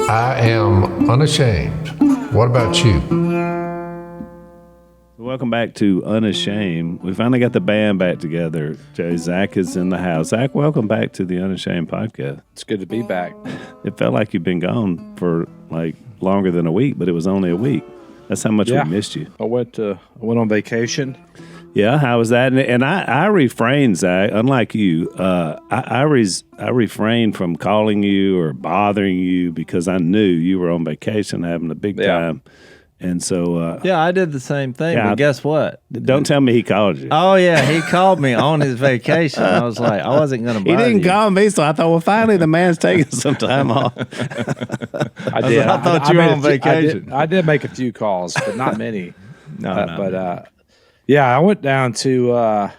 I am unashamed. What about you? Welcome back to Unashamed. We finally got the band back together. Zach is in the house. Zach, welcome back to the Unashamed podcast. It's good to be back. It felt like you've been gone for like longer than a week, but it was only a week. That's how much we missed you. I went on vacation. Yeah, how was that? And I refrained, Zach. Unlike you, I refrained from calling you or bothering you because I knew you were on vacation having a big time. And so... I did the same thing, but guess what? Don't tell me he called you. Oh, yeah, he called me on his vacation. I was like, I wasn't going to bother He didn't call me, so I thought, well, finally the man's taking some time off. I did. I thought you were on vacation. I did make a few calls, but not many. No. I went down to...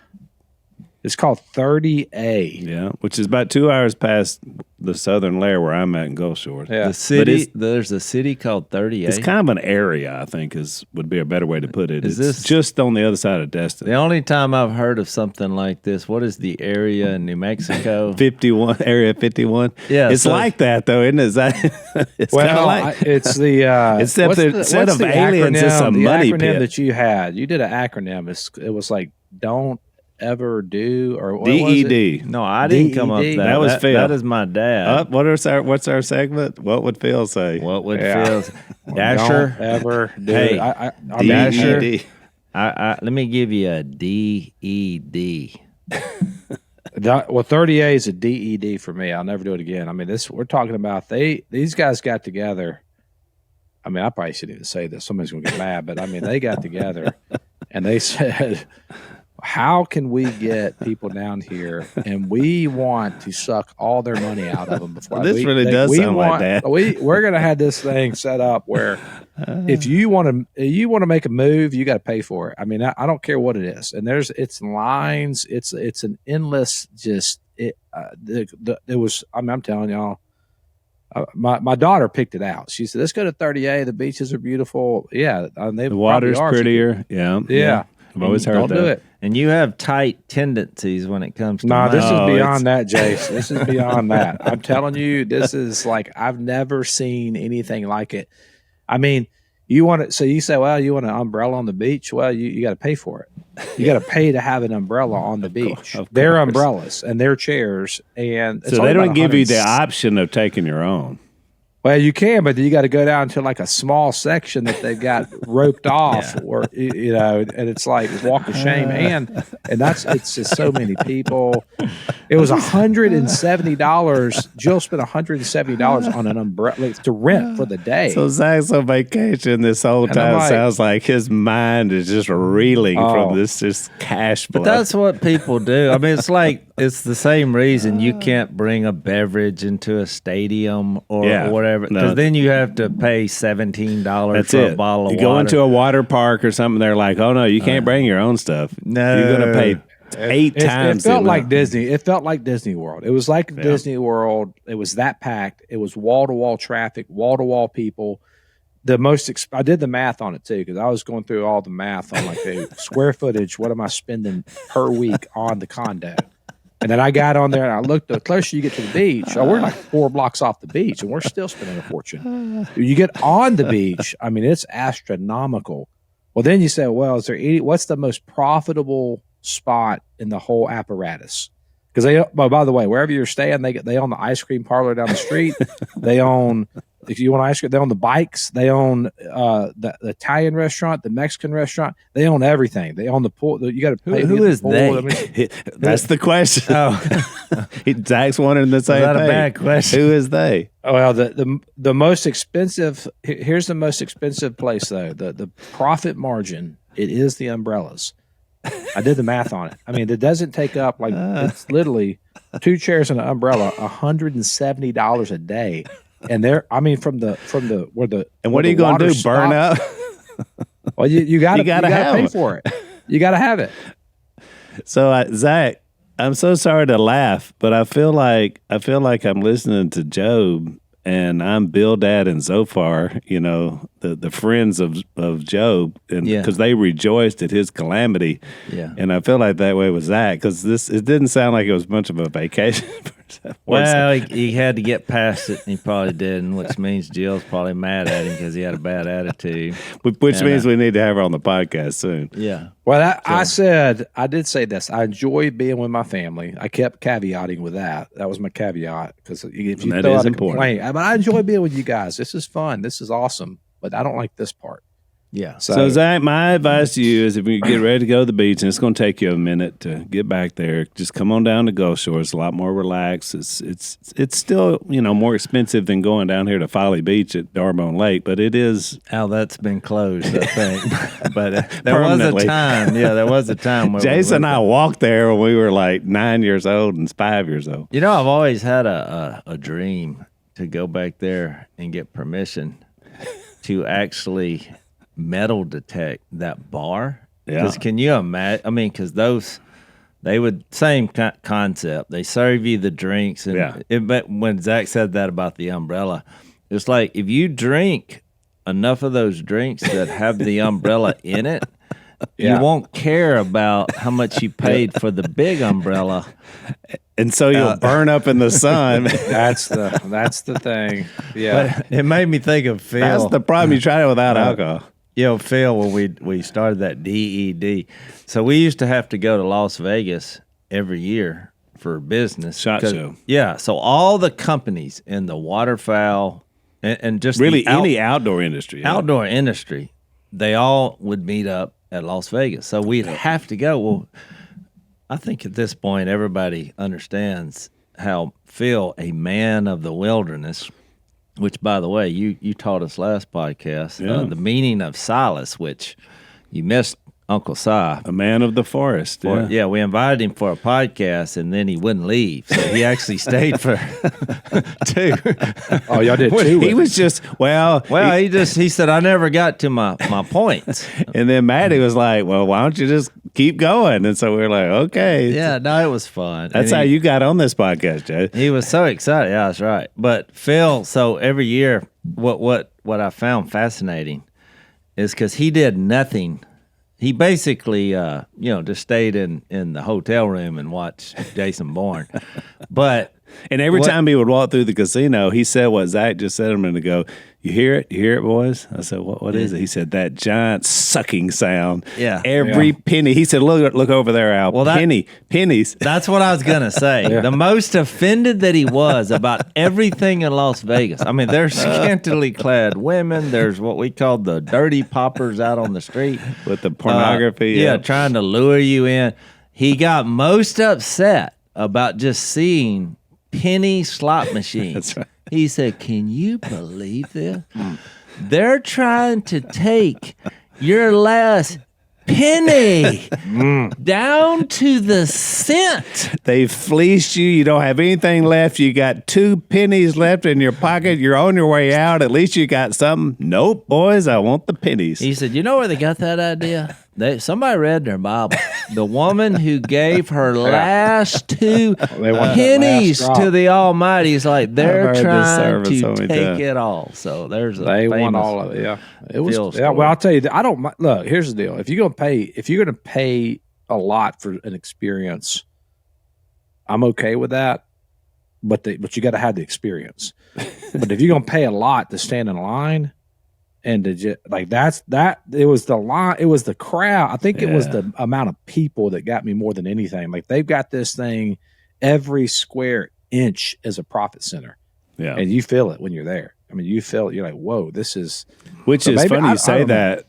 it's called 30A. Yeah, which is about 2 hours past the southern layer where I'm at in Gulf Shores. Yeah. The city, there's a city called 30A. It's kind of an area, I think, would be a better way to put it. Is it's this just on the other side of Destin? The only time I've heard of something like this, what is the area in New Mexico? 51, Area 51. Yeah, it's like that though, isn't it? It's kind of like it's the instead of aliens, it's a money acronym pit. that you had. You did an acronym. It was like don't ever do or what was it? DED. No, I didn't come up with that. That was Phil. That is my dad. What's our segment? What would Phil say? What would Phil say? Dasher? Don't ever do Hey, it. Dasher? Let me give you a DED. Well, 30A is a DED for me. I'll never do it again. I mean, we're talking about these guys got together. I mean, I probably shouldn't even say this. Somebody's going to get mad, but I mean, they got together and they said, how can we get people down here and we want to suck all their money out of them before this really does sound like that. We're going to have this thing set up where if you want to make a move, you got to pay for it. I mean, I don't care what it is. And it's lines. It's an endless it was, I'm telling y'all, my daughter picked it out. She said, let's go to 30A. The beaches are beautiful. Yeah. The water's prettier. Yeah. I've always heard that. Do it. And you have tight tendencies when it comes to money. This is beyond that, Jase. This is beyond that. I'm telling you, this is like I've never seen anything like it. I mean, you say, well, you want an umbrella on the beach? Well, you got to pay for it. You got to pay to have an umbrella on the beach. They're umbrellas and they're chairs, and so they don't give you the option of taking your own. Well, you can, but you got to go down to like a small section that they've got roped off, or and it's like walk of shame, and it's just so many people. It was $170. Jill spent $170 on an umbrella to rent for the day. So Zach's on vacation this whole time. Sounds like his mind is just reeling from this just cash flow. But that's what people do. I mean, it's the same reason you can't bring a beverage into a stadium or whatever. Because then you have to pay $17 for a bottle of water. You go into a water park or something, they're like, oh, no, you can't bring your own stuff. No. You're going to pay 8 times. It felt like Disney. It felt like Disney World. It was like Disney World. It was that packed. It was wall-to-wall traffic, wall-to-wall people. I did the math on it, too, because I was going through all the math on like the square footage. What am I spending per week on the condo? And then I got on there and I looked, the closer you get to the beach, we're like 4 blocks off the beach and we're still spending a fortune. You get on the beach, I mean, it's astronomical. Well, then you say, well, what's the most profitable spot in the whole apparatus? Because by the way, wherever you're staying, they own the ice cream parlor down the street. They own, if you want ice cream, they own the bikes. They own the Italian restaurant, the Mexican restaurant. They own everything. They own the pool. You got to pay. Who is they? I mean, that's the question. Zach's wondering the same thing. Is that a bad question? Who is they? Well, the most expensive. Here's the most expensive place though. The profit margin. It is the umbrellas. I did the math on it. I mean, it doesn't take up it's literally 2 chairs and an umbrella, $170 a day. And from the where the and what are you going to do? Burn up? Well, you got to pay for it. You got to have it. So Zach, I'm so sorry to laugh, but I feel like I'm listening to Job, and I'm Bildad and Zophar, the friends of Job, and because they rejoiced at his calamity. Yeah. And I feel like that way with Zach, because it didn't sound like it was much of a vacation. Well, he had to get past it, and he probably didn't, which means Jill's probably mad at him because he had a bad attitude. Which means we need to have her on the podcast soon. Yeah. Well, I did say this. I enjoy being with my family. I kept caveating with that. That was my caveat, because if you that throw is out a important. complaint, but I enjoy being with you guys. This is fun. This is awesome. But I don't like this part. Yeah. So Zach, my advice to you is if you get ready to go to the beach, and it's going to take you a minute to get back there, just come on down to Gulf Shore. It's a lot more relaxed. It's still more expensive than going down here to Folly Beach at Darbone Lake, but it is. Oh, that's been closed, I think. But there was a time. Yeah, there was a time where Jase and I walked there when we were like 9 years old and 5 years old. You know, I've always had a dream to go back there and get permission to actually metal detect that bar. Because can you imagine? I mean, because they would, same concept. They serve you the drinks. And but when Zach said that about the umbrella, it's like if you drink enough of those drinks that have the umbrella in it, you won't care about how much you paid for the big umbrella. And so you'll burn up in the sun. That's the thing. Yeah. But it made me think of Phil. That's the problem. You try it without alcohol. Phil, when we started that DED, so we used to have to go to Las Vegas every year for business. SHOT Show. Yeah, so all the companies in the waterfowl and just really any outdoor industry. Outdoor industry, they all would meet up at Las Vegas. So we'd have to go. Well, I think at this point everybody understands how Phil, a man of the wilderness, which, by the way, you taught us last podcast, the meaning of Silas, which you missed Uncle Si. A man of the forest. Yeah, we invited him for a podcast, and then he wouldn't leave. So he actually stayed for two. Oh, y'all did two. He was just, he said, I never got to my points. And then Maddie was like, well, why don't you just keep going? And so we were like, okay. Yeah, no, it was fun. That's how you got on this podcast, Jay. He was so excited. Yeah, that's right. But Phil, so every year, what I found fascinating is because he did nothing. He basically, just stayed in the hotel room and watched Jason Bourne. And every time he would walk through the casino, he said what Zach just said a minute ago. You hear it? You hear it, boys? I said, what is it? He said, that giant sucking sound. Yeah. Every penny. He said, look over there, Al. Well, pennies. That's what I was going to say. The most offended that he was about everything in Las Vegas. I mean, there's scantily clad women. There's what we call the dirty poppers out on the street. With the pornography. Trying to lure you in. He got most upset about just seeing penny slot machines. That's right. He said, can you believe this? They're trying to take your last penny down to the cent. They fleeced you. You don't have anything left. You got 2 pennies left in your pocket. You're on your way out. At least you got something. Nope, boys, I want the pennies. He said, you know where they got that idea? Somebody read their Bible. The woman who gave her last 2 pennies to the Almighty is like, they're trying to take it all. So they want all of it. Yeah, it was. Yeah, well, I'll tell you, I don't look. Here's the deal: if you're gonna pay a lot for an experience, I'm okay with that. But you got to have the experience. But if you're gonna pay a lot to stand in line. And it was the line, it was the crowd. I think it was the amount of people that got me more than anything. Like, they've got this thing, every square inch is a profit center. Yeah. And you feel it when you're there. I mean, you feel it. You're like, whoa, this is. Which is funny you say that.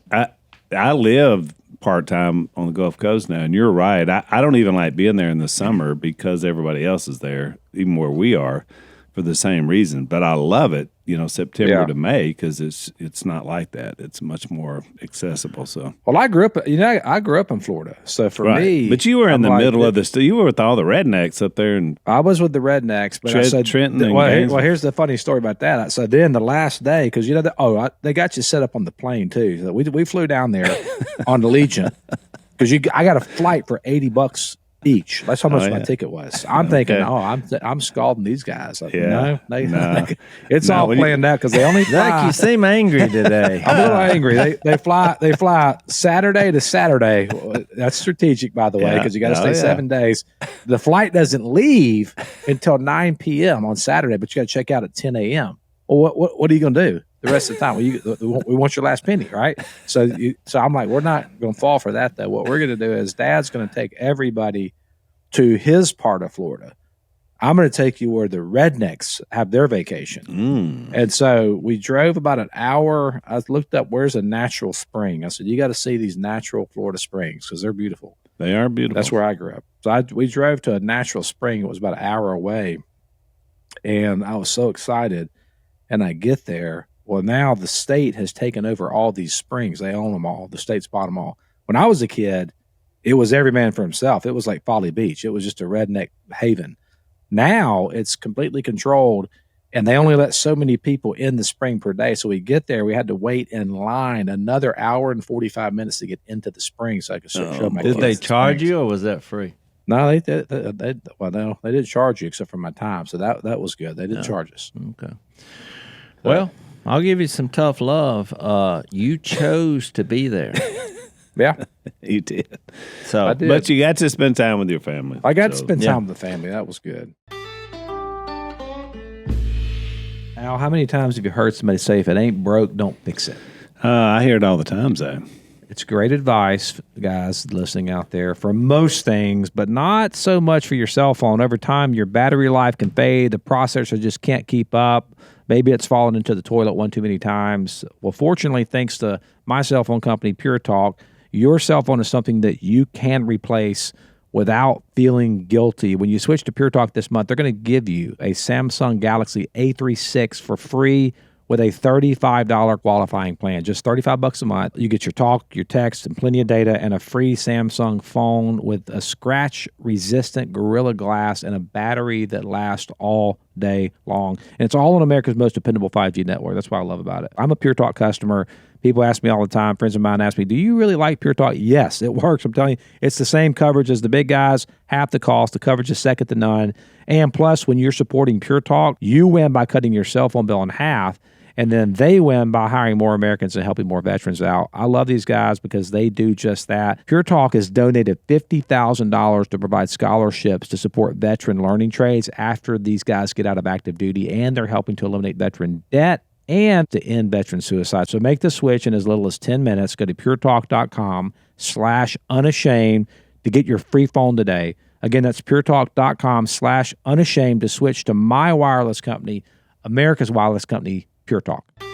I live part-time on the Gulf Coast now, and you're right. I don't even like being there in the summer because everybody else is there, even where we are, for the same reason. But I love it. September to May, because it's not like that. It's much more accessible. So, well, I grew up in Florida, so for me. But you were in the middle of the. You were with all the rednecks up there, and I was with the rednecks. But I said, Trenton. Well, here's the funny story about that. So then the last day, because they got you set up on the plane too. So we flew down there on the Legion because I got a flight for $80 each. That's how much my ticket was. I'm thinking, I'm scalding these guys. Like, no, it's all planned out because they only fly. Zach, you seem angry today. I'm a little angry. They fly Saturday to Saturday. That's strategic, by the way, because you got to stay 7 days. The flight doesn't leave until 9 p.m. on Saturday, but you got to check out at 10 a.m. Well, what are you going to do the rest of the time? We want your last penny, right? So I'm like, we're not going to fall for that, though. What we're going to do is Dad's going to take everybody to his part of Florida. I'm going to take you where the rednecks have their vacation. And so we drove about an hour. I looked up, where's a natural spring? I said, you got to see these natural Florida springs because they're beautiful. They are beautiful. That's where I grew up. So we drove to a natural spring. It was about an hour away. And I was so excited. And I get there. Well, now the state has taken over all these springs. They own them all. The state's bought them all. When I was a kid, it was every man for himself. It was like Folly Beach. It was just a redneck haven. Now it's completely controlled, and they only let so many people in the spring per day. So we get there, we had to wait in line another hour and 45 minutes to get into the spring so I could show my kids. Did they charge you, or was that free? No, they didn't charge you except for my time. So that was good. They didn't charge us. Okay. Well, I'll give you some tough love. You chose to be there. Yeah, you did. So, but you got to spend time with your family. I got to spend time with the family. That was good. Al, how many times have you heard somebody say, if it ain't broke, don't fix it? I hear it all the time, Zach. It's great advice, guys listening out there, for most things, but not so much for your cell phone. Over time, your battery life can fade. The processor just can't keep up. Maybe it's fallen into the toilet one too many times. Well, fortunately, thanks to my cell phone company, Pure Talk, your cell phone is something that you can replace without feeling guilty. When you switch to Pure Talk this month, they're going to give you a Samsung Galaxy A36 for free with a $35 qualifying plan. Just $35 a month. You get your talk, your text, and plenty of data, and a free Samsung phone with a scratch-resistant Gorilla Glass and a battery that lasts all day long. And it's all on America's most dependable 5G network. That's what I love about it. I'm a Pure Talk customer. People ask me all the time, friends of mine ask me, do you really like Pure Talk? Yes, it works. I'm telling you, it's the same coverage as the big guys, half the cost. The coverage is second to none. And plus, when you're supporting Pure Talk, you win by cutting your cell phone bill in half. And then they win by hiring more Americans and helping more veterans out. I love these guys because they do just that. Pure Talk has donated $50,000 to provide scholarships to support veteran learning trades after these guys get out of active duty, and they're helping to eliminate veteran debt and to end veteran suicide. So make the switch in as little as 10 minutes. Go to puretalk.com/unashamed to get your free phone today. Again, that's puretalk.com/unashamed to switch to my wireless company, America's wireless company, Pure Talk. All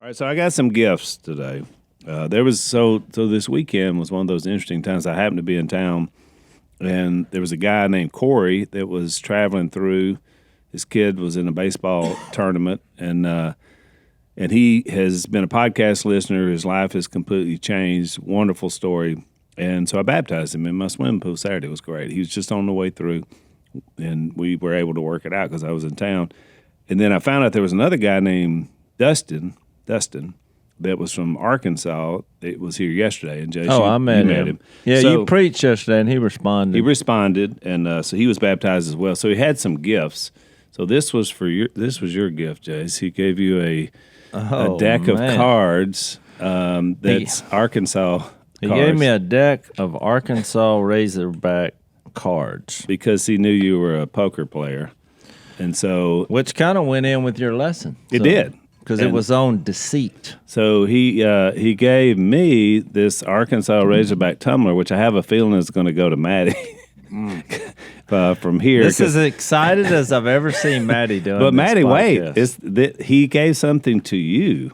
right, so I got some gifts today. So this weekend was one of those interesting times. I happened to be in town, and there was a guy named Corey that was traveling through. His kid was in a baseball tournament, and he has been a podcast listener. His life has completely changed. Wonderful story. And so I baptized him in my swimming pool Saturday. It was great. He was just on the way through, and we were able to work it out because I was in town. And then I found out there was another guy named Dustin, that was from Arkansas. It was here yesterday. And Jase, I met him. Yeah, so, you preached yesterday, and he responded. And so he was baptized as well. So he had some gifts. So this was your gift, Jase. He gave you a deck of cards. That's Arkansas cards. He gave me a deck of Arkansas Razorback cards because he knew you were a poker player, and so which kind of went in with your lesson. It did because it was on Deceit. So he gave me this Arkansas Razorback tumbler, which I have a feeling is going to go to Maddie. From here, this is as excited as I've ever seen Maddie doing. But Maddie, wait! He gave something to you.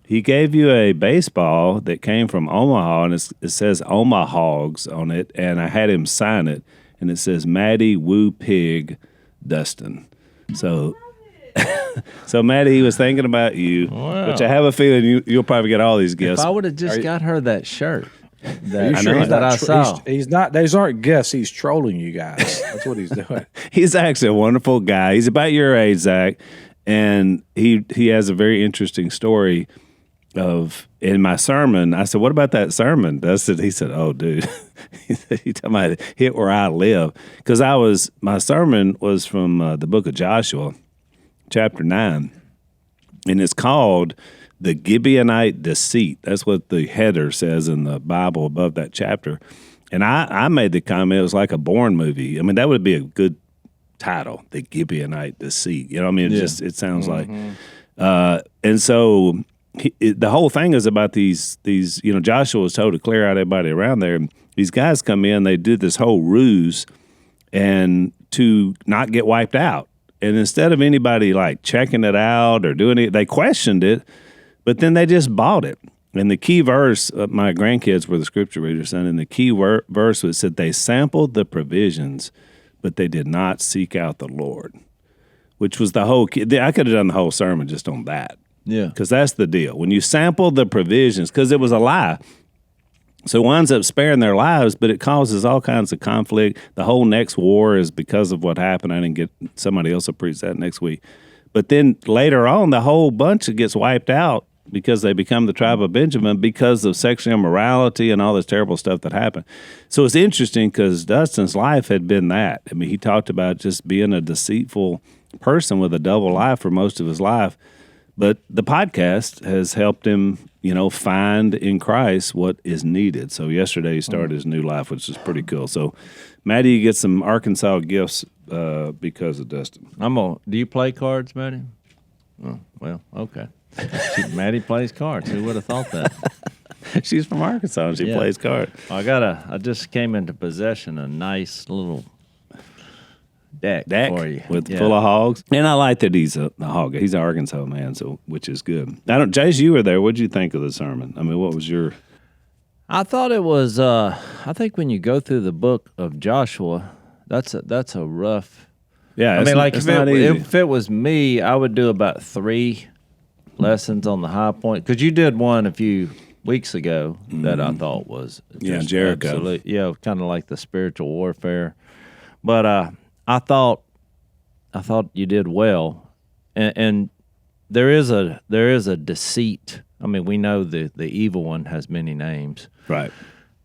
He gave you a baseball that came from Omaha, and it says Omahogs on it, and I had him sign it, and it says Maddie Woo Pig Dustin. So, Maddie, he was thinking about you, which I have a feeling you'll probably get all these gifts. If I would have just got her that shirt. I saw. He's not. Those aren't gifts. He's trolling you guys. That's what he's doing. He's actually a wonderful guy. He's about your age, Zach, and he has a very interesting story. in my sermon. I said, "What about that sermon?" He said, "Oh, dude, you talking about hit where I live?" Because my sermon was from the book of Joshua, chapter 9, and it's called "The Gibeonite Deceit." That's what the header says in the Bible above that chapter. And I made the comment it was like a Bourne movie. I mean, that would be a good title, "The Gibeonite Deceit." You know what I mean? It sounds like. And so the whole thing is about these. Joshua was told to clear out everybody around there. These guys come in, they did this whole ruse and to not get wiped out. And instead of anybody like checking it out or doing it, they questioned it, but then they just bought it. And the key verse, my grandkids were the scripture readers, and the key verse was said they sampled the provisions, but they did not seek out the Lord, which was the whole key. I could have done the whole sermon just on that. Yeah. Because that's the deal. When you sample the provisions, because it was a lie, so it winds up sparing their lives, but it causes all kinds of conflict. The whole next war is because of what happened. I didn't get somebody else will preach that next week. But then later on, the whole bunch gets wiped out because they become the tribe of Benjamin because of sexual immorality and all this terrible stuff that happened. So it's interesting because Dustin's life had been that. I mean, he talked about just being a deceitful person with a double life for most of his life. But the podcast has helped him, find in Christ what is needed. So yesterday he started his new life, which is pretty cool. So, Maddie, you get some Arkansas gifts because of Dustin. Do you play cards, Maddie? Oh, well, okay. Maddie plays cards. Who would have thought that? She's from Arkansas and she plays cards. I just came into possession a nice little deck for you full of hogs. And I like that he's a hog. He's an Arkansas man, which is good. Jase, you were there. What did you think of the sermon? I mean, what was your? I thought it was. I think when you go through the book of Joshua, that's a rough. Yeah, I mean, like if it was me, I would do about 3 lessons on the high point, because you did one a few weeks ago that I thought was Jericho. Kind of like the spiritual warfare. But I thought you did well, and there is a deceit. I mean, we know the evil one has many names, right?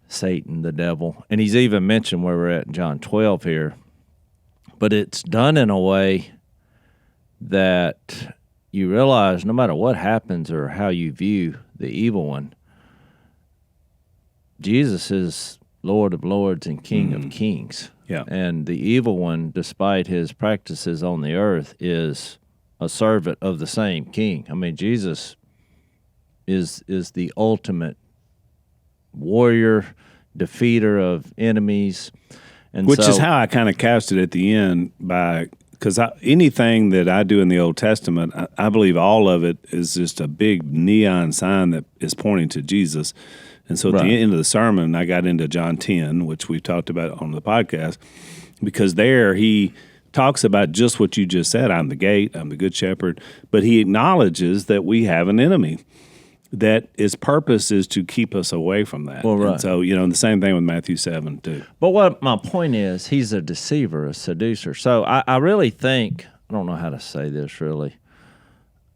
Satan, the devil, and he's even mentioned where we're at in John 12 here. But it's done in a way that you realize no matter what happens or how you view the evil one, Jesus is Lord of Lords and King of Kings. Yeah. And the evil one, despite his practices on the earth, is a servant of the same king. I mean, Jesus is the ultimate warrior, defeater of enemies. And which is how I kind of cast it at the end because anything that I do in the Old Testament, I believe all of it is just a big neon sign that is pointing to Jesus. And so at the end of the sermon, I got into John 10, which we've talked about on the podcast, because there he talks about just what you just said. I'm the gate, I'm the good shepherd. But he acknowledges that we have an enemy that his purpose is to keep us away from that. Well, right. And so, the same thing with Matthew 7, too. But what my point is, he's a deceiver, a seducer. So I really think, I don't know how to say this really,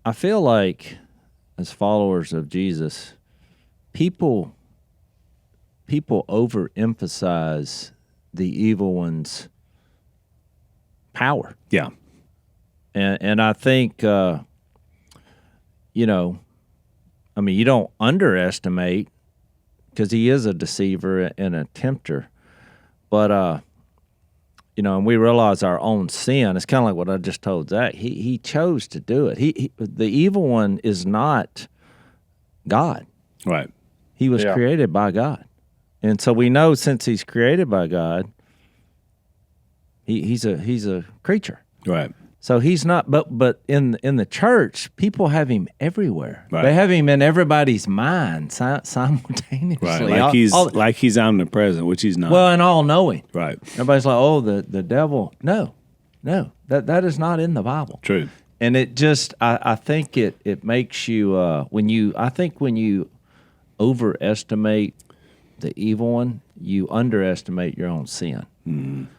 I feel like as followers of Jesus, people overemphasize the evil one's power. Yeah. And I think, you don't underestimate, because he is a deceiver and a tempter. But, and we realize our own sin. It's kind of like what I just told Zach. He chose to do it. The evil one is not God. Right. He was created by God. And so we know since he's created by God, he's a creature. Right. So he's not, but in the church, people have him everywhere. Right. They have him in everybody's mind simultaneously. Right, like he's omnipresent, which he's not. Well, and all knowing. Right. Everybody's like, oh, the devil. No, that is not in the Bible. True. And it just, I think it makes you when you overestimate the evil one, you underestimate your own sin.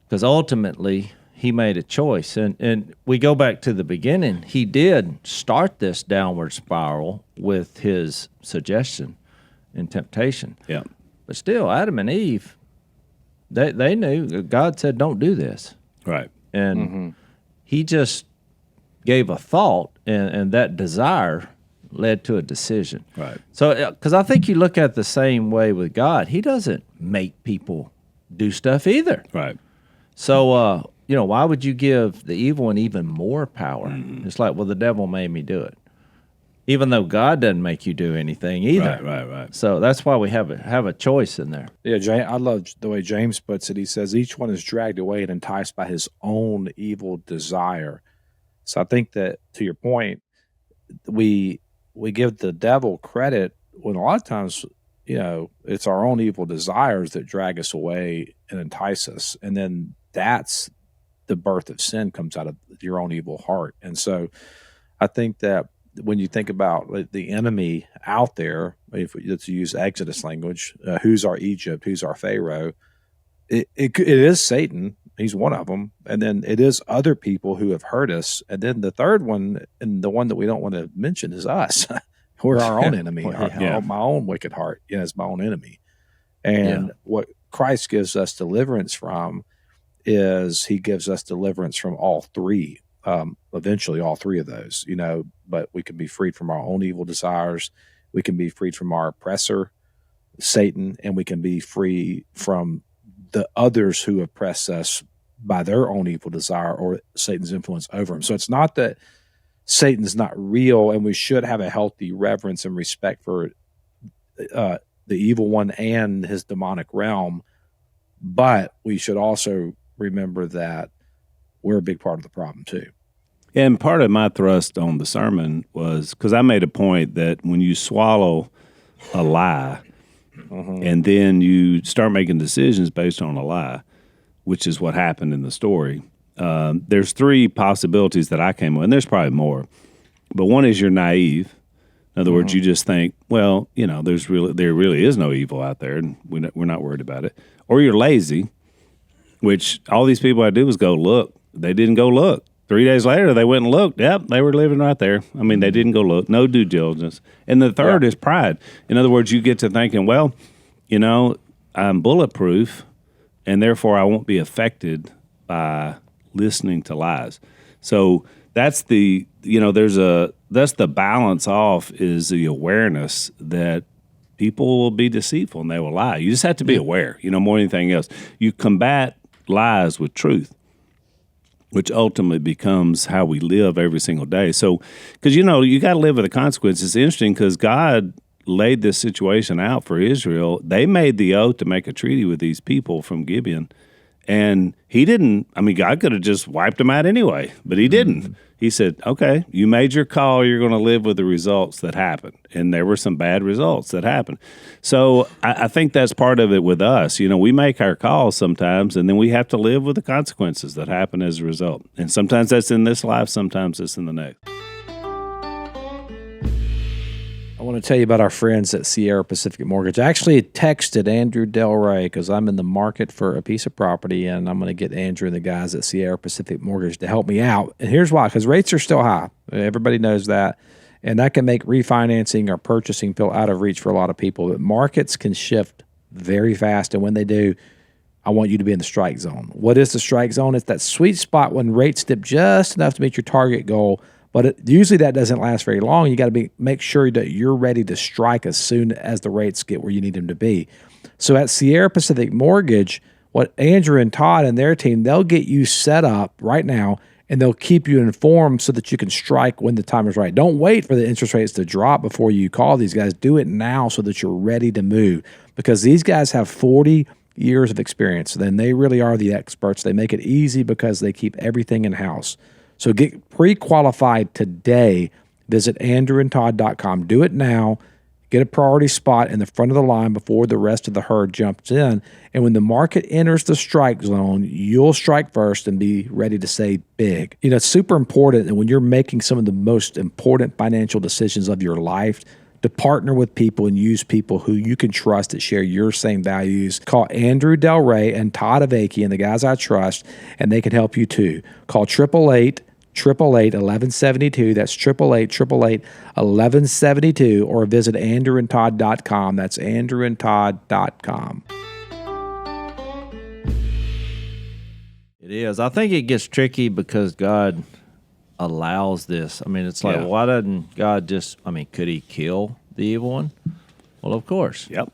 Because ultimately, he made a choice. And we go back to the beginning. He did start this downward spiral with his suggestion and temptation. Yeah. But still, Adam and Eve, they knew. God said, don't do this. Right. And he just gave a thought, and that desire led to a decision. Right. So, because I think you look at it the same way with God. He doesn't make people do stuff either. Right. So, why would you give the evil one even more power? It's like, well, the devil made me do it. Even though God doesn't make you do anything either. Right. So that's why we have a choice in there. Yeah, I love the way James puts it. He says, each one is dragged away and enticed by his own evil desire. So I think that, to your point, we give the devil credit when a lot of times, it's our own evil desires that drag us away and entice us. And then that's the birth of sin, comes out of your own evil heart. And so I think that when you think about the enemy out there, if let's use Exodus language, who's our Egypt, who's our Pharaoh, it is Satan. He's one of them. And then it is other people who have hurt us. And then the third one, and the one that we don't want to mention, is us. We're our own enemy. My own wicked heart is my own enemy. And what Christ gives us deliverance from is he gives us deliverance from all three. Eventually all three of those, but we can be freed from our own evil desires. We can be freed from our oppressor, Satan, and we can be free from the others who oppress us by their own evil desire or Satan's influence over them. So it's not that Satan's not real, and we should have a healthy reverence and respect for the evil one and his demonic realm, but we should also remember that we're a big part of the problem too. And part of my thrust on the sermon was because I made a point that when you swallow a lie and then you start making decisions based on a lie, which is what happened in the story, there's three possibilities that I came with, and there's probably more. But one is you're naive. In other words, you just think, well, there really is no evil out there, and we're not worried about it. Or you're lazy, which all these people had to do was go look. They didn't go look. 3 days later, they went and looked. Yep, they were living right there. I mean, they didn't go look. No due diligence. And the third is pride. In other words, you get to thinking, well, I'm bulletproof, and therefore I won't be affected by listening to lies. So that's that's the balance off, is the awareness that people will be deceitful and they will lie. You just have to be aware, more than anything else. You combat lies with truth, which ultimately becomes how we live every single day. So, because, you got to live with the consequences. It's interesting because God laid this situation out for Israel. They made the oath to make a treaty with these people from Gibeon, and he didn't. I mean, God could have just wiped them out anyway, but he didn't. He said, okay, you made your call. You're going to live with the results that happened. And there were some bad results that happened. So I think that's part of it with us. We make our calls sometimes, and then we have to live with the consequences that happen as a result. And sometimes that's in this life, sometimes it's in the next. I want to tell you about our friends at Sierra Pacific Mortgage. I actually texted Andrew Del Rey because I'm in the market for a piece of property, and I'm going to get Andrew and the guys at Sierra Pacific Mortgage to help me out. And here's why: because rates are still high. Everybody knows that. And that can make refinancing or purchasing feel out of reach for a lot of people. But markets can shift very fast, and when they do, I want you to be in the strike zone. What is the strike zone? It's that sweet spot when rates dip just enough to meet your target goal. But usually that doesn't last very long. You got to make sure that you're ready to strike as soon as the rates get where you need them to be. So at Sierra Pacific Mortgage, what Andrew and Todd and their team, they'll get you set up right now, and they'll keep you informed so that you can strike when the time is right. Don't wait for the interest rates to drop before you call these guys. Do it now so that you're ready to move, because these guys have 40 years of experience. Then they really are the experts. They make it easy because they keep everything in-house. So get pre-qualified today. Visit andrewandtodd.com. Do it now. Get a priority spot in the front of the line before the rest of the herd jumps in. And when the market enters the strike zone, you'll strike first and be ready to say big. It's super important that when you're making some of the most important financial decisions of your life, to partner with people and use people who you can trust that share your same values. Call Andrew Del Rey and Todd Avakian and the guys I trust, and they can help you too. Call 888-1172. That's 888-1172, or visit andrewandtodd.com. That's andrewandtodd.com. It is. I think it gets tricky because God allows this. I mean, it's like, why doesn't God just, could he kill the evil one? Well, of course. Yep.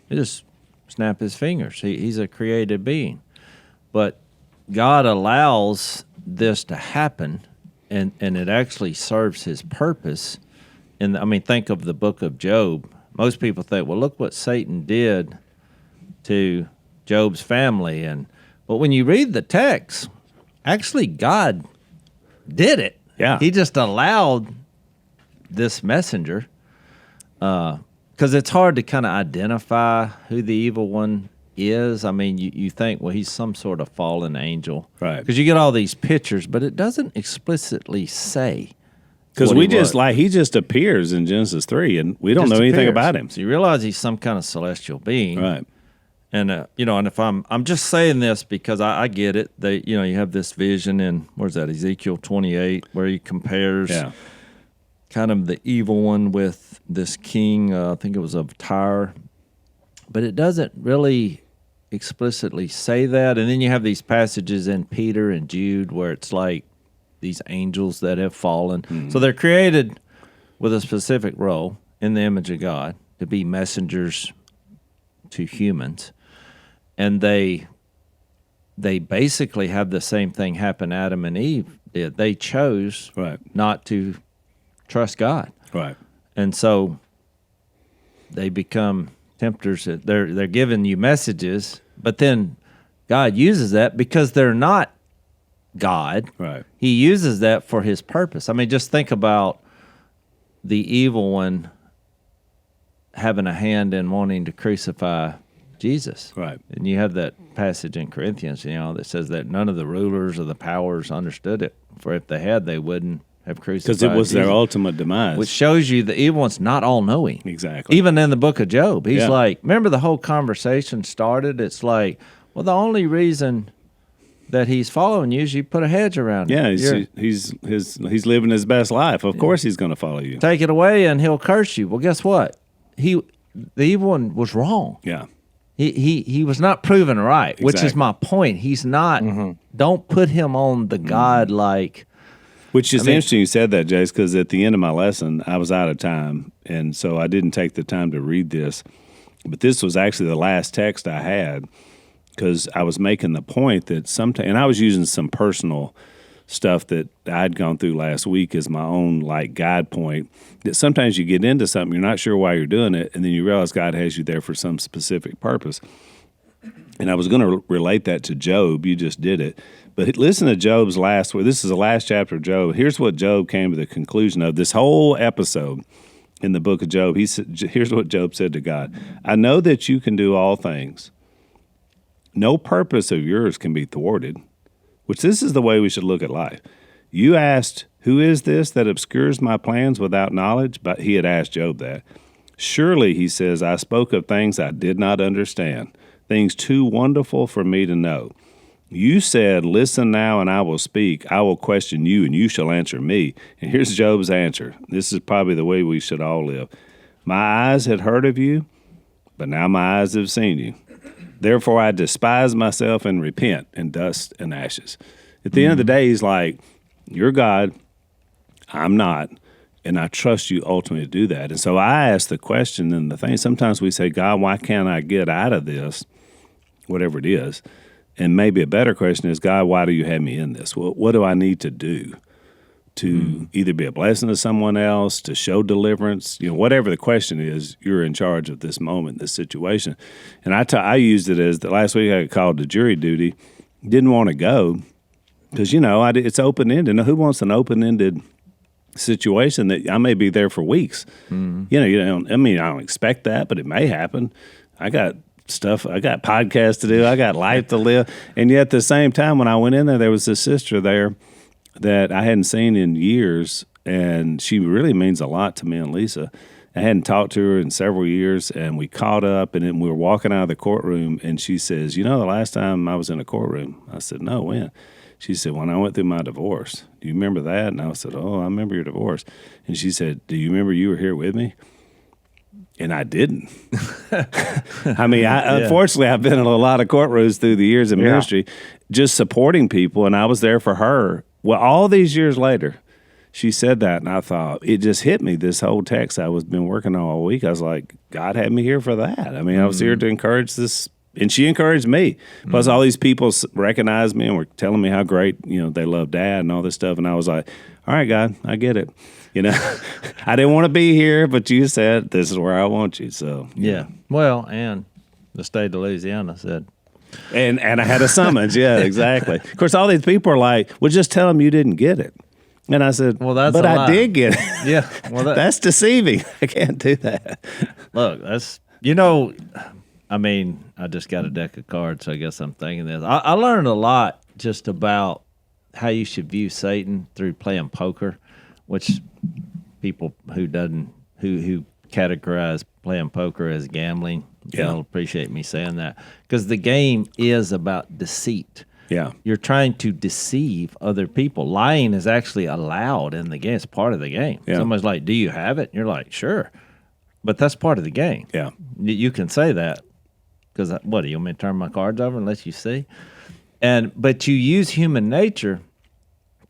He just snap his fingers. He's a created being. But God allows this to happen, and it actually serves his purpose. And think of the book of Job. Most people think, well, look what Satan did to Job's family. But when you read the text, actually God did it. Yeah. He just allowed this messenger, because it's hard to kind of identify who the evil one is. You think, well, he's some sort of fallen angel. Right. Because you get all these pictures, but it doesn't explicitly say. Because he just appears in Genesis 3, and we don't know anything about him. So you realize he's some kind of celestial being. Right. And and if I'm just saying this because I get it. You have this vision in, where's that, Ezekiel 28, where he compares kind of the evil one with this king. I think it was of Tyre, but it doesn't really explicitly say that. And then you have these passages in Peter and Jude where it's like these angels that have fallen. Mm-hmm. So they're created with a specific role in the image of God to be messengers to humans. And they basically have the same thing happen Adam and Eve did. They chose not to trust God. Right. And so they become tempters. They're giving you messages, but then God uses that because they're not God. Right. He uses that for his purpose. Just think about the evil one having a hand in wanting to crucify Jesus. Right. And you have that passage in Corinthians, that says that none of the rulers or the powers understood it. For if they had, they wouldn't have crucified because it was Jesus. Their ultimate demise. Which shows you the evil one's not all-knowing. Exactly. Even in the book of Job, he's like, remember the whole conversation started? It's like, well, the only reason that he's following you is you put a hedge around him. Yeah, he's living his best life. Of course he's going to follow you. Take it away and he'll curse you. Well, guess what? The evil one was wrong. Yeah. He was not proven right, Exactly. which is my point. He's not, don't put him on the God-like. Which is interesting you said that, Jase, because at the end of my lesson, I was out of time, and so I didn't take the time to read this. But this was actually the last text I had, because I was making the point that sometimes, and I was using some personal stuff that I'd gone through last week as my own guide point, that sometimes you get into something, you're not sure why you're doing it, and then you realize God has you there for some specific purpose. And I was going to relate that to Job. You just did it. But listen to Job's last word. This is the last chapter of Job. Here's what Job came to the conclusion of this whole episode in the book of Job. He said, here's what Job said to God. I know that you can do all things. No purpose of yours can be thwarted. Which this is the way we should look at life. You asked, who is this that obscures my plans without knowledge? But he had asked Job that. Surely, he says, I spoke of things I did not understand, things too wonderful for me to know. You said, listen now and I will speak. I will question you and you shall answer me. And here's Job's answer. This is probably the way we should all live. My eyes had heard of you, but now my eyes have seen you. Therefore, I despise myself and repent in dust and ashes. At the end of the day, he's like, you're God, I'm not, and I trust you ultimately to do that. And so I ask the question and the thing, sometimes we say, God, why can't I get out of this, whatever it is? And maybe a better question is, God, why do you have me in this? Well, what do I need to do to either be a blessing to someone else, to show deliverance, whatever the question is, you're in charge of this moment, this situation. And I used it as the last week I got called to jury duty, didn't want to go because, it's open-ended. Who wants an open-ended situation that I may be there for weeks? I don't expect that, but it may happen. I got podcasts to do, I got life to live. And yet at the same time, when I went in there was this sister there that I hadn't seen in years, and she really means a lot to me and Lisa. I hadn't talked to her in several years, and we caught up, and then we were walking out of the courtroom, and she says, the last time I was in a courtroom? I said, no, when? She said, when I went through my divorce. Do you remember that? And I said, oh, I remember your divorce. And she said, do you remember you were here with me? And I didn't. I mean, unfortunately, I've been in a lot of courtrooms through the years of ministry, just supporting people, and I was there for her. Well, all these years later, she said that, and I thought, it just hit me, this whole text I was been working on all week. I was like, God had me here for that. I mean, I was here to encourage this, and she encouraged me. Plus, all these people recognized me and were telling me how great, they love Dad and all this stuff, and I was like, all right, God, I get it. I didn't want to be here, but you said this is where I want you. So yeah. Well, and the state of Louisiana said, and I had a summons. Yeah, exactly. Of course, all these people are like, "Well, just tell them you didn't get it." And I said, "Well, that's but a I lie. did get it." Yeah, well, that's deceiving. I can't do that. Look, that's I mean, I just got a deck of cards, so I guess I'm thinking this. I learned a lot just about how you should view Satan through playing poker, which people who categorize playing poker as gambling, they'll appreciate me saying that, because the game is about deceit. Yeah, you're trying to deceive other people. Lying is actually allowed in the game. It's part of the game. Yeah. Somebody's like, "Do you have it?" And you're like, "Sure," but that's part of the game. Yeah, you can say that because what? Do you want me to turn my cards over and let you see? But you use human nature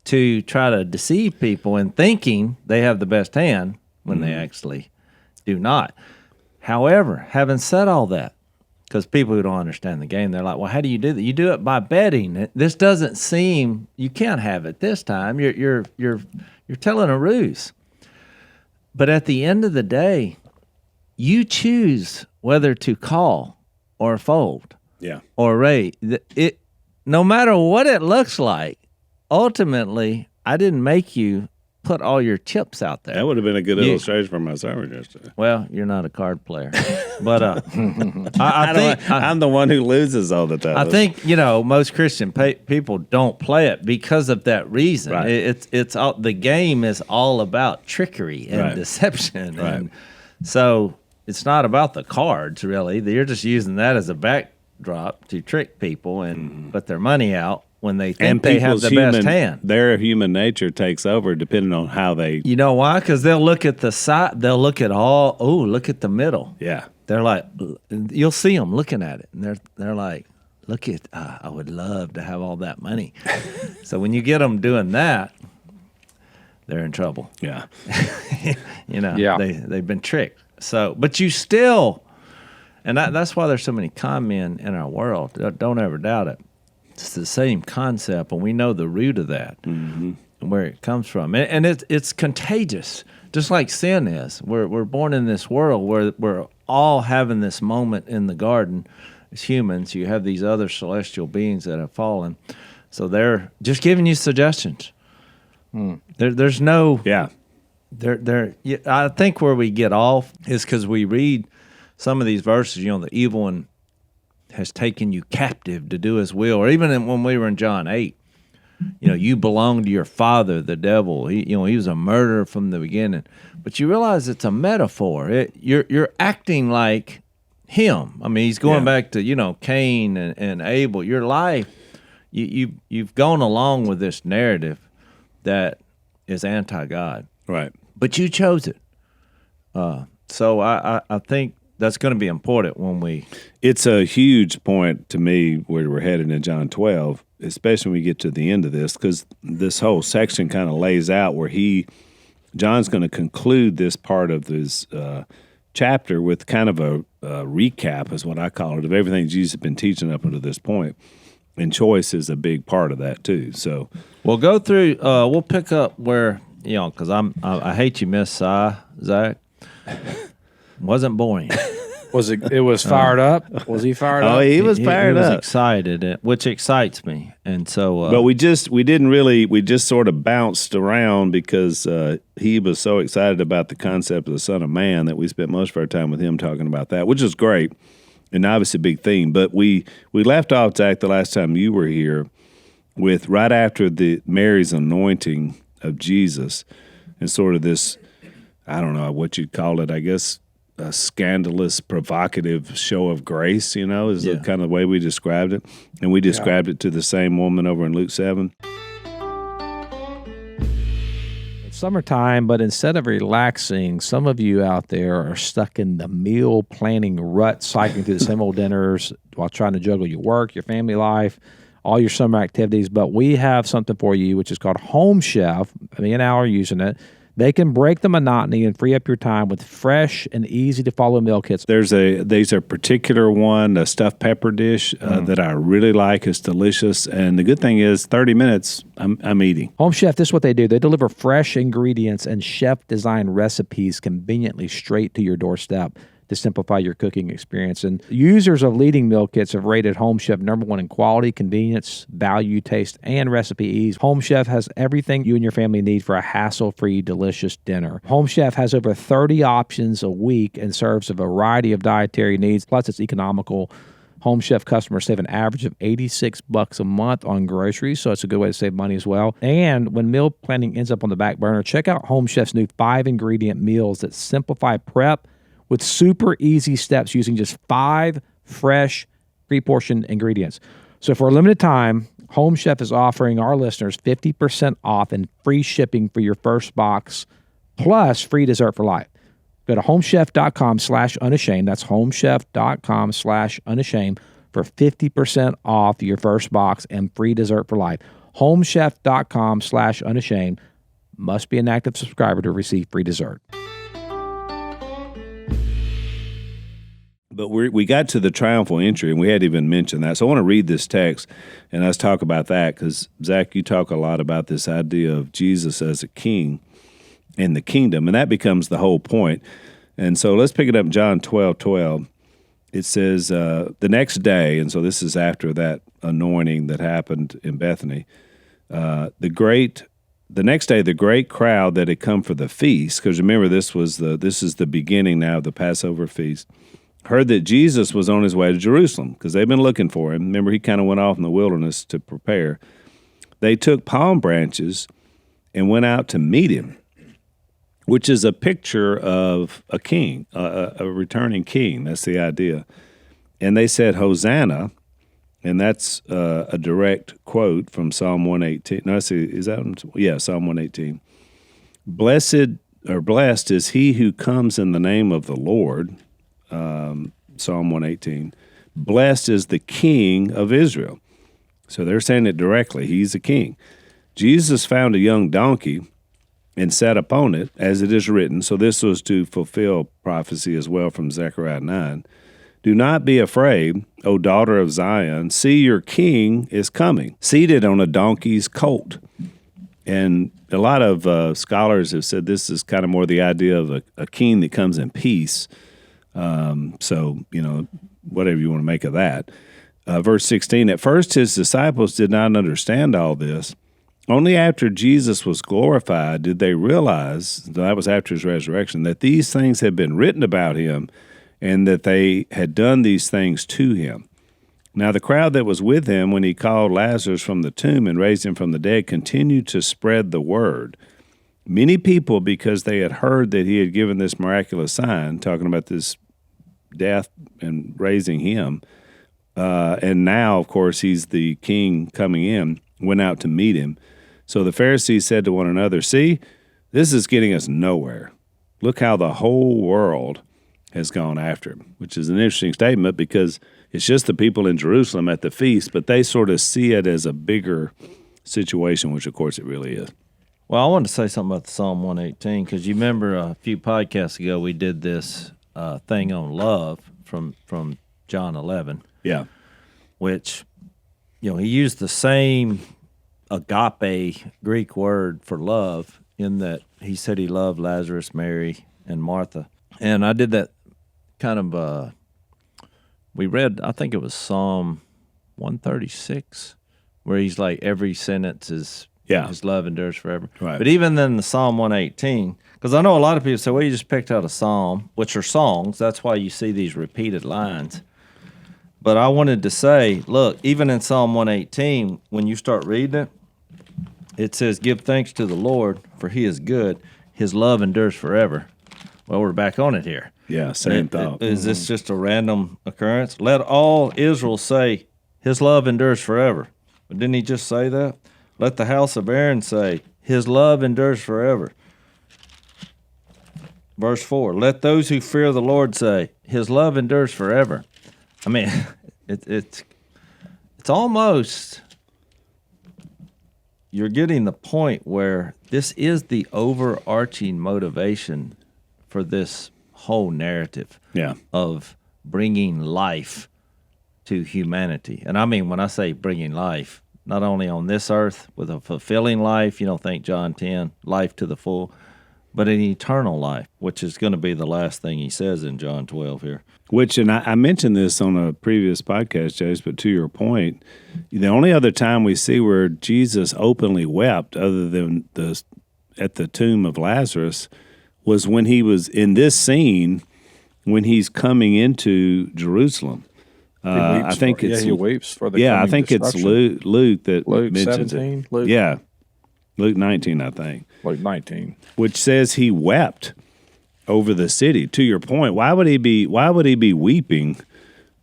to try to deceive people in thinking they have the best hand when they actually do not. However, having said all that, because people who don't understand the game, they're like, well, how do you do that? You do it by betting. This doesn't seem, you can't have it this time. You're telling a ruse. But at the end of the day, you choose whether to call or fold. Yeah. Or raise. No matter what it looks like, ultimately, I didn't make you put all your chips out there. That would have been a good illustration for my sermon yesterday. Well, you're not a card player, but I think I'm the one who loses all the time. I think most Christian people don't play it because of that reason. Right. It's all, the game is all about trickery and deception, and so it's not about the cards really. You're just using that as a backdrop to trick people and put their money out when they think they have the best hand. Their human nature takes over depending on how they... You know why? Because they'll look at the side. They'll look at look at the middle. Yeah. They're like, you'll see them looking at it. And they're like, look at, I would love to have all that money. So when you get them doing that, they're in trouble. Yeah. They've been tricked. So, but you still, and that's why there's so many con men in our world. Don't ever doubt it. It's the same concept, and we know the root of that and where it comes from. And it's contagious, just like sin is. We're born in this world where we're all having this moment in the garden as humans. You have these other celestial beings that have fallen. So they're just giving you suggestions. There's no... Yeah. I think where we get off is because we read some of these verses, the evil one has taken you captive to do his will. Or even when we were in John 8, you belong to your father, the devil. He was a murderer from the beginning. But you realize it's a metaphor. You're acting like him. I mean, he's going back to, Cain and Abel. Your life, you've gone along with this narrative that is anti-God. Right. But you chose it. So I think that's going to be important when we... It's a huge point to me where we're headed in John 12, especially when we get to the end of this, because this whole section kind of lays out where John's going to conclude this part of this chapter with kind of a recap, is what I call it, of everything Jesus has been teaching up until this point. And choice is a big part of that too. So we'll go through, we'll pick up where, because I hate you, Miss Zach. Wasn't boring. It was fired up? Was he fired up? Oh, he was fired up. He was excited, which excites me. And so, but we just sort of bounced around because he was so excited about the concept of the Son of Man that we spent most of our time with him talking about that, which is great and obviously a big theme. But we left off, Zach, the last time you were here with right after Mary's anointing of Jesus and sort of this I don't know what you'd call it, I guess, a scandalous, provocative show of grace, is the kind of way we described it. And we described it to the same woman over in Luke 7. It's summertime, but instead of relaxing, some of you out there are stuck in the meal planning rut, cycling through the same old dinners while trying to juggle your work, your family life, all your summer activities. But we have something for you, which is called Home Chef. Me and Al are using it. They can break the monotony and free up your time with fresh and easy to follow meal kits. There's a particular one, a stuffed pepper dish that I really like. It's delicious, and the good thing is, 30 minutes, I'm eating. Home Chef, this is what they do. They deliver fresh ingredients and chef-designed recipes conveniently straight to your doorstep to simplify your cooking experience. And users of leading meal kits have rated Home Chef #1 in quality, convenience, value, taste, and recipe ease. Home Chef has everything you and your family need for a hassle-free, delicious dinner. Home Chef has over 30 options a week and serves a variety of dietary needs. Plus, it's economical. Home Chef customers save an average of $86 a month on groceries, so it's a good way to save money as well. And when meal planning ends up on the back burner, check out Home Chef's new 5-ingredient meals that simplify prep with super easy steps using just 5 fresh, pre-portioned ingredients. So for a limited time, Home Chef is offering our listeners 50% off and free shipping for your first box, plus free dessert for life. Go to homechef.com/unashamed. That's homechef.com/unashamed for 50% off your first box and free dessert for life. Homechef.com/unashamed. Must be an active subscriber to receive free dessert. But we got to the triumphal entry, and we hadn't even mentioned that. So I want to read this text, and let's talk about that, because, Zach, you talk a lot about this idea of Jesus as a king in the kingdom, and that becomes the whole point. And so let's pick it up in John 12:12. It says, the next day, and so this is after that anointing that happened in Bethany, the next day, the great crowd that had come for the feast, because remember, this is the beginning now of the Passover feast, heard that Jesus was on his way to Jerusalem, because they've been looking for him. Remember, he kind of went off in the wilderness to prepare. They took palm branches and went out to meet him, which is a picture of a king, a returning king. That's the idea. And they said, Hosanna, and that's a direct quote from Psalm 118. No, is that one? Yeah, Psalm 118. Blessed is he who comes in the name of the Lord, Psalm 118. Blessed is the King of Israel. So they're saying it directly. He's a king. Jesus found a young donkey and sat upon it, as it is written. So this was to fulfill prophecy as well from Zechariah 9. Do not be afraid, O daughter of Zion. See, your king is coming, seated on a donkey's colt. And a lot of scholars have said this is kind of more the idea of a king that comes in peace. So, whatever you want to make of that. Verse 16, at first his disciples did not understand all this. Only after Jesus was glorified did they realize, that was after his resurrection, that these things had been written about him and that they had done these things to him. Now the crowd that was with him when he called Lazarus from the tomb and raised him from the dead continued to spread the word. Many people, because they had heard that he had given this miraculous sign, talking about this death and raising him, and now, of course, he's the king coming in, went out to meet him. So the Pharisees said to one another, see, this is getting us nowhere. Look how the whole world has gone after him, which is an interesting statement because it's just the people in Jerusalem at the feast, but they sort of see it as a bigger situation, which, of course, it really is. Well, I wanted to say something about the Psalm 118 because you remember a few podcasts ago we did this thing on love from John 11. Yeah. Which, he used the same agape Greek word for love in that he said he loved Lazarus, Mary, and Martha. And I did that kind of, we read, I think it was Psalm 136, where he's like every sentence is, his love endures forever. Right. But even then the Psalm 118, because I know a lot of people say, well, you just picked out a psalm, which are songs. That's why you see these repeated lines. But I wanted to say, look, even in Psalm 118, when you start reading it, it says, give thanks to the Lord, for he is good. His love endures forever. Well, we're back on it here. Yeah, same thought. Is this just a random occurrence? Let all Israel say, his love endures forever. But didn't he just say that? Let the house of Aaron say, his love endures forever. Verse 4, let those who fear the Lord say, his love endures forever. I mean, it's almost, you're getting the point where this is the overarching motivation for this whole narrative of bringing life to humanity. And I mean, when I say bringing life, not only on this earth with a fulfilling life, you don't think John 10, life to the full, but an eternal life, which is going to be the last thing he says in John 12 here. Which, and I mentioned this on a previous podcast, Jase, but to your point, the only other time we see where Jesus openly wept, other than at the tomb of Lazarus, was when he was in this scene when he's coming into Jerusalem. I think he weeps for the I think destruction. It's Luke that Luke mentions 17? it. Yeah, Luke 19, I think. Luke 19, which says he wept over the city. To your point, why would he be weeping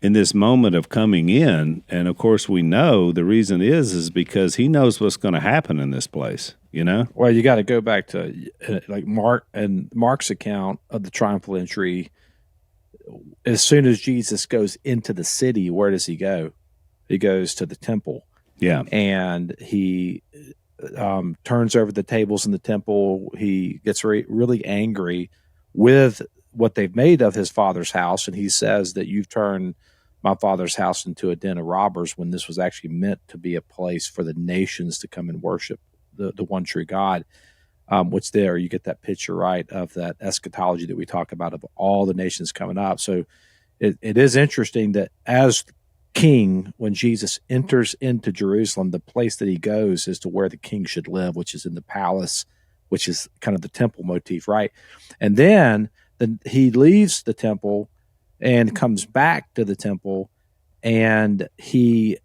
in this moment of coming in? And of course, we know the reason is because he knows what's going to happen in this place. You know. Well, you got to go back to like Mark's account of the triumphal entry. As soon as Jesus goes into the city, where does he go? He goes to the temple. Yeah. And he turns over the tables in the temple. He gets really angry with what they've made of his father's house. And he says that you've turned my father's house into a den of robbers, when this was actually meant to be a place for the nations to come and worship the one true God. Which there you get that picture, right, of that eschatology that we talk about of all the nations coming up. So it is interesting that as king, when Jesus enters into Jerusalem, the place that he goes is to where the king should live, which is in the palace, which is kind of the temple motif, right? And then he leaves the temple and comes back to the temple, and he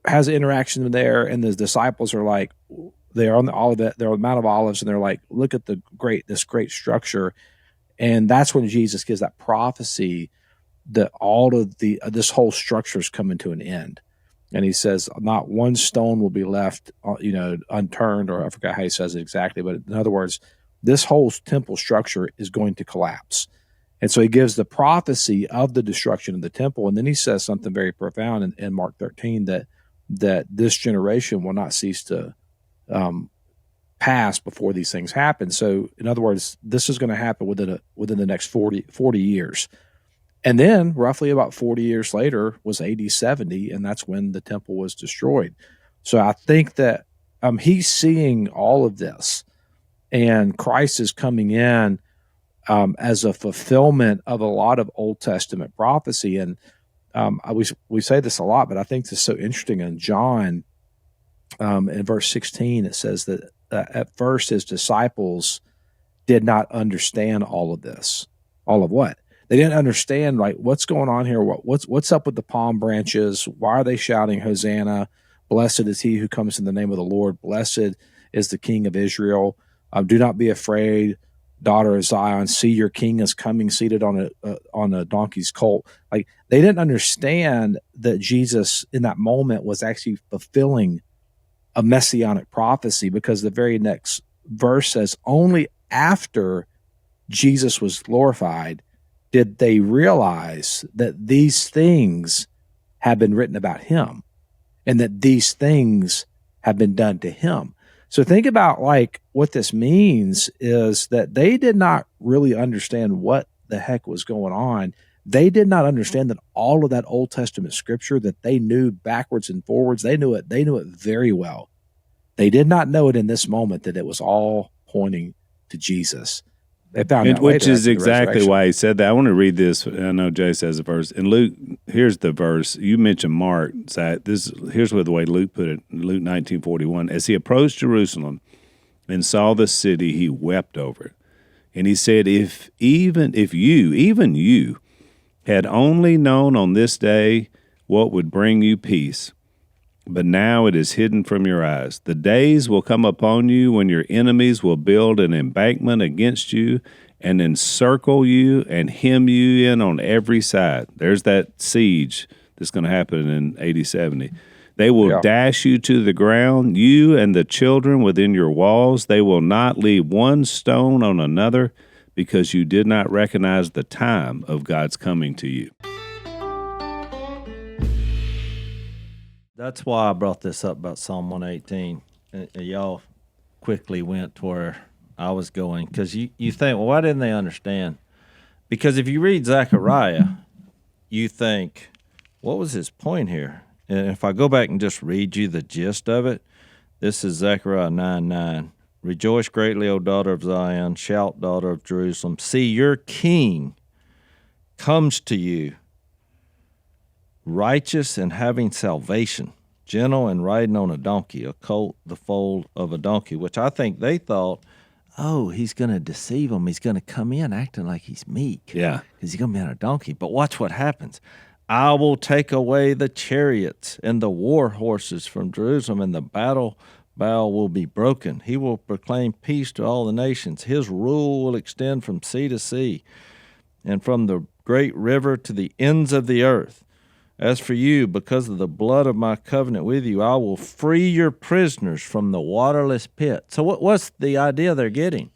has an interaction there, and the disciples are like, they're on they're on the Mount of Olives, and they're like, look at this great structure. And that's when Jesus gives that prophecy that all of this whole structure is coming to an end. And he says, not one stone will be left, unturned, or I forgot how he says it exactly, but in other words, this whole temple structure is going to collapse. And so he gives the prophecy of the destruction of the temple. And then he says something very profound in Mark 13, that this generation will not cease to pass before these things happen. So in other words, this is going to happen within the next 40 years. And then roughly about 40 years later was AD 70, and that's when the temple was destroyed. So I think that he's seeing all of this, and Christ is coming in as a fulfillment of a lot of Old Testament prophecy. And we say this a lot, but I think this is so interesting. In John, in verse 16, it says that at first his disciples did not understand all of this. All of what? They didn't understand, like, what's going on here? What's up with the palm branches? Why are they shouting, Hosanna? Blessed is he who comes in the name of the Lord. Blessed is the King of Israel. Do not be afraid, daughter of Zion. See, your king is coming, seated on a donkey's colt. Like, they didn't understand that Jesus in that moment was actually fulfilling a messianic prophecy, because the very next verse says, only after Jesus was glorified did they realize that these things have been written about him, and that these things have been done to him. So think about, like, what this means is that they did not really understand what the heck was going on. They did not understand that all of that Old Testament scripture that they knew backwards and forwards, they knew it very well. They did not know it in this moment that it was all pointing to Jesus. They found out which later, is exactly why he said that. I want to read this. I know Jase has a verse. And Luke, here's the verse. You mentioned Mark. Here's what the way Luke put it. Luke 19:41. As he approached Jerusalem and saw the city, he wept over it. And he said, if you had only known on this day what would bring you peace, but now it is hidden from your eyes. The days will come upon you when your enemies will build an embankment against you and encircle you and hem you in on every side. There's that siege that's going to happen in 80-70. They will dash you to the ground, you and the children within your walls. They will not leave one stone on another because you did not recognize the time of God's coming to you. That's why I brought this up about Psalm 118. Y'all quickly went to where I was going, because you think, well, why didn't they understand? Because if you read Zechariah, you think, what was his point here? And if I go back and just read you the gist of it, this is Zechariah 9:9. Rejoice greatly, O daughter of Zion. Shout, daughter of Jerusalem. See, your king comes to you, righteous and having salvation, gentle and riding on a donkey, a colt, the foal of a donkey, which I think they thought, oh, he's going to deceive them. He's going to come in acting like he's meek. Yeah. Because he's going to be on a donkey. But watch what happens. I will take away the chariots and the war horses from Jerusalem, and the battle bow will be broken. He will proclaim peace to all the nations. His rule will extend from sea to sea and from the great river to the ends of the earth. As for you, because of the blood of my covenant with you, I will free your prisoners from the waterless pit. So what's the idea they're getting?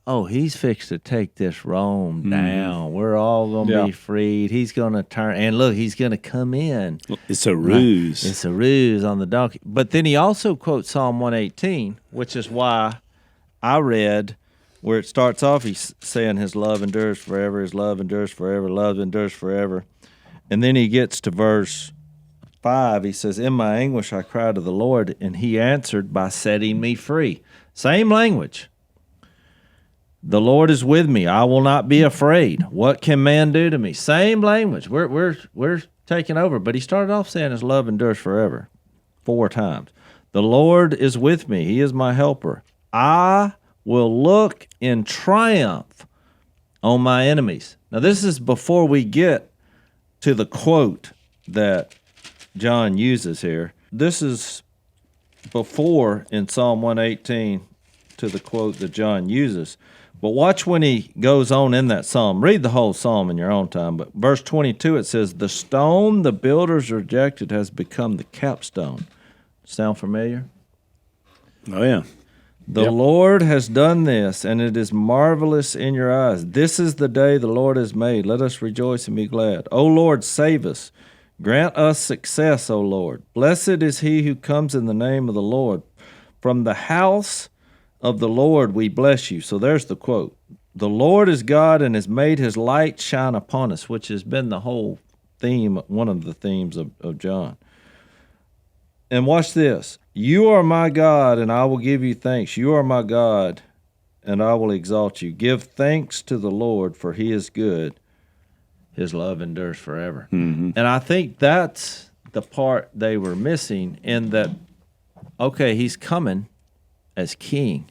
Oh, he's fixed to take this Rome down. We're all going to be freed. He's going to turn. And look, he's going to come in. It's a ruse. Right? It's a ruse on the donkey. But then he also quotes Psalm 118, which is why I read where it starts off, he's saying his love endures forever, his love endures forever, love endures forever. And then he gets to verse 5. He says, in my anguish I cried to the Lord, and he answered by setting me free. Same language. The Lord is with me. I will not be afraid. What can man do to me? Same language. We're taking over. But he started off saying his love endures forever 4 times. The Lord is with me. He is my helper. I will look in triumph on my enemies. Now, this is before we get to the quote that John uses here. This is before in Psalm 118 to the quote that John uses. But watch when he goes on in that psalm. Read the whole psalm in your own time. But verse 22, it says, the stone the builders rejected has become the capstone. Sound familiar? Oh, yeah. The Lord has done this, and it is marvelous in your eyes. This is the day the Lord has made. Let us rejoice and be glad. O Lord, save us. Grant us success, O Lord. Blessed is he who comes in the name of the Lord. From the house of the Lord we bless you. So there's the quote. The Lord is God and has made his light shine upon us, which has been the whole theme, one of the themes of John. And watch this. You are my God, and I will give you thanks. You are my God, and I will exalt you. Give thanks to the Lord, for he is good. His love endures forever. Mm-hmm. And I think that's the part they were missing in that, okay, he's coming as king,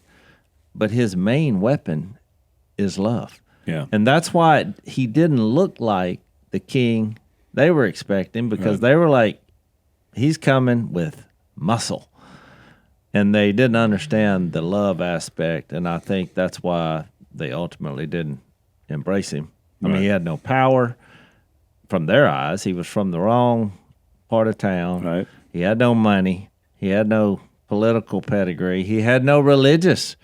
but his main weapon is love. Yeah. And that's why he didn't look like the king they were expecting, because they were like, he's coming with muscle. And they didn't understand the love aspect, and I think that's why they ultimately didn't embrace him. I mean, he had no power from their eyes. He was from the wrong part of town. Right. He had no money. He had no political pedigree. He had no religious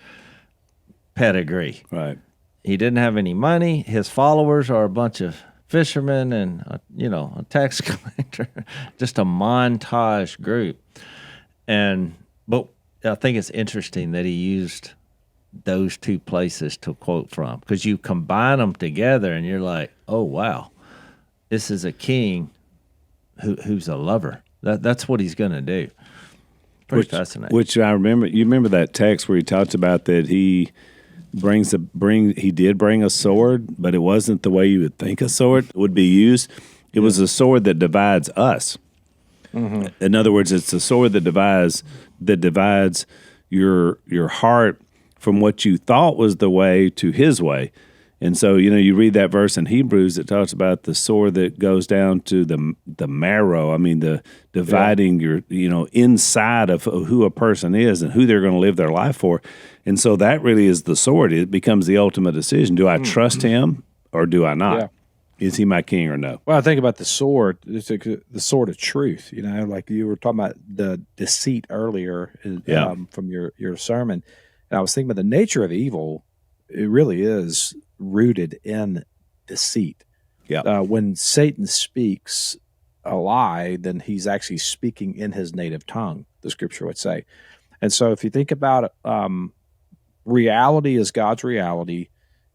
pedigree. Right. He didn't have any money. His followers are a bunch of fishermen and, a tax collector, just a montage group. But I think it's interesting that he used those two places to quote from, because you combine them together and you're like, oh, wow, this is a king who's a lover. That's what he's going to do. Pretty fascinating. Which I remember. You remember that text where he talks about that he did bring a sword, but it wasn't the way you would think a sword would be used. It was a sword that divides us. Mm-hmm. In other words, it's a sword that divides your heart from what you thought was the way to his way. And so, you read that verse in Hebrews that talks about the sword that goes down to the marrow. I mean, the dividing your, inside of who a person is and who they're going to live their life for. And so that really is the sword. It becomes the ultimate decision. Do I trust him or do I not? Yeah. Is he my king or no? Well, I think about the sword. It's the sword of truth. Like you were talking about the deceit earlier from your sermon. And I was thinking about the nature of evil. It really is rooted in deceit. Yeah. When Satan speaks a lie, then he's actually speaking in his native tongue, the scripture would say. And so if you think about it, reality is God's reality,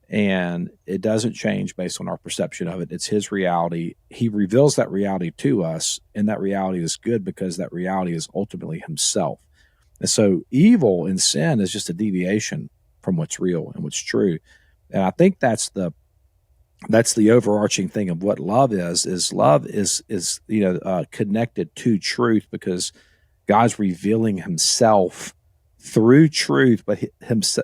and it doesn't change based on our perception of it. It's his reality. He reveals that reality to us, and that reality is good because that reality is ultimately himself. And so evil and sin is just a deviation from what's real and what's true. And I think that's the overarching thing of what love is love is connected to truth, because God's revealing himself through truth, but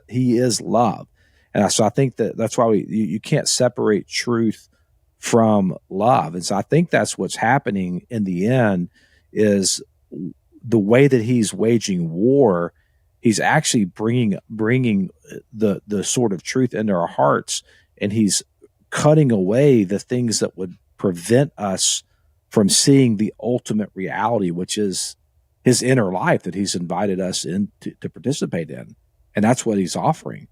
he is love. And so I think that's why you can't separate truth from love. And so I think that's what's happening in the end is the way that he's waging war. He's actually bringing the sort of truth into our hearts, and he's cutting away the things that would prevent us from seeing the ultimate reality, which is his inner life that he's invited us in to participate in. And that's what he's offering.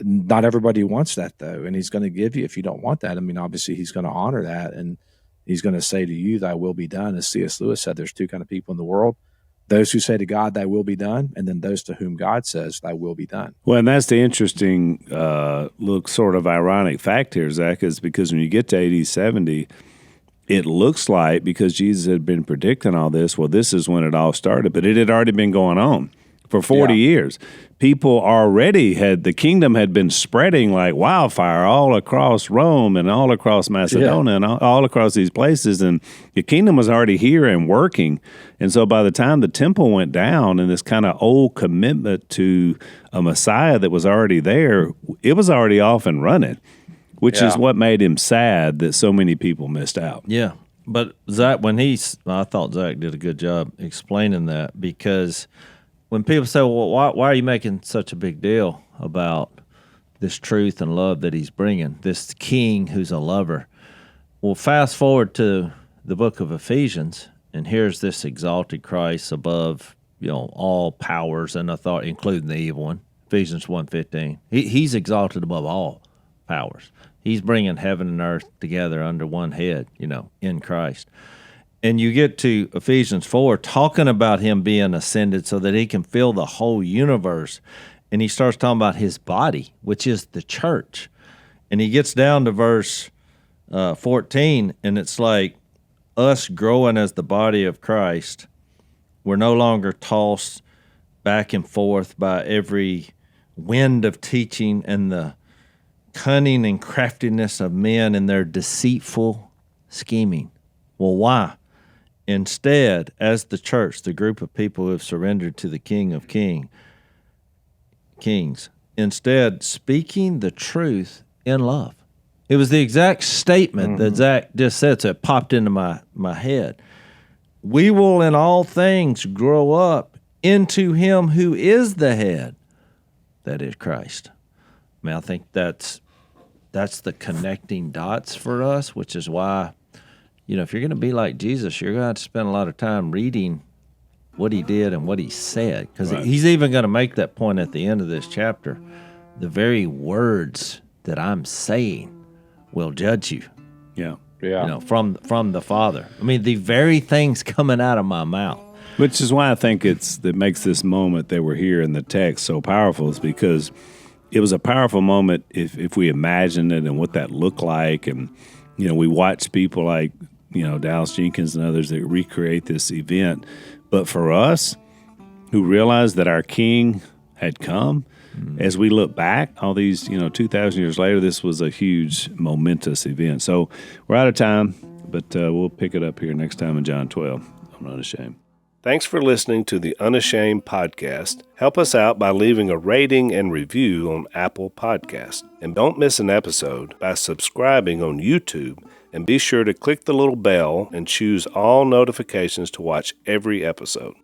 Not everybody wants that, though, and he's going to give you if you don't want that. I mean, obviously, he's going to honor that, and he's going to say to you, thy will be done. As C.S. Lewis said, there's two kind of people in the world: those who say to God, thy will be done, and then those to whom God says, thy will be done. Well, and that's the interesting, sort of ironic fact here, Zach, is because when you get to AD 70, it looks like, because Jesus had been predicting all this, well, this is when it all started, but it had already been going on for 40 years. People already the kingdom had been spreading like wildfire all across Rome and all across Macedonia and all across these places. And the kingdom was already here and working. And so by the time the temple went down and this kind of old commitment to a Messiah that was already there, it was already off and running, which is what made him sad that so many people missed out. Yeah. But Zach, I thought Zach did a good job explaining that, because when people say, well, why are you making such a big deal about this truth and love that he's bringing, this king who's a lover? Well, fast forward to the book of Ephesians, and here's this exalted Christ above, all powers and authority, including the evil one, Ephesians 1:15. He's exalted above all powers. He's bringing heaven and earth together under one head, in Christ. And you get to Ephesians 4 talking about him being ascended so that he can fill the whole universe. And he starts talking about his body, which is the church. And he gets down to verse 14, and it's like us growing as the body of Christ. We're no longer tossed back and forth by every wind of teaching and the cunning and craftiness of men and their deceitful scheming. Well, why? Instead, as the church, the group of people who have surrendered to the King of Kings, instead speaking the truth in love. It was the exact statement that Zach just said, so it popped into my head. We will in all things grow up into him who is the head, that is Christ. I mean, I think that's the connecting dots for us, which is why, if you're going to be like Jesus, you're going to have to spend a lot of time reading what he did and what he said, because he's even going to make that point at the end of this chapter. The very words that I'm saying will judge you. Yeah. From the Father. I mean, the very things coming out of my mouth. Which is why I think that makes this moment that we're here in the text so powerful, is because it was a powerful moment if we imagine it and what that looked like. And, we watch people like, Dallas Jenkins and others that recreate this event. But for us, who realized that our King had come, as we look back, all these, 2,000 years later, this was a huge, momentous event. So we're out of time, but we'll pick it up here next time in John 12. I'm Unashamed. Thanks for listening to the Unashamed podcast. Help us out by leaving a rating and review on Apple Podcasts. And don't miss an episode by subscribing on YouTube. And be sure to click the little bell and choose all notifications to watch every episode.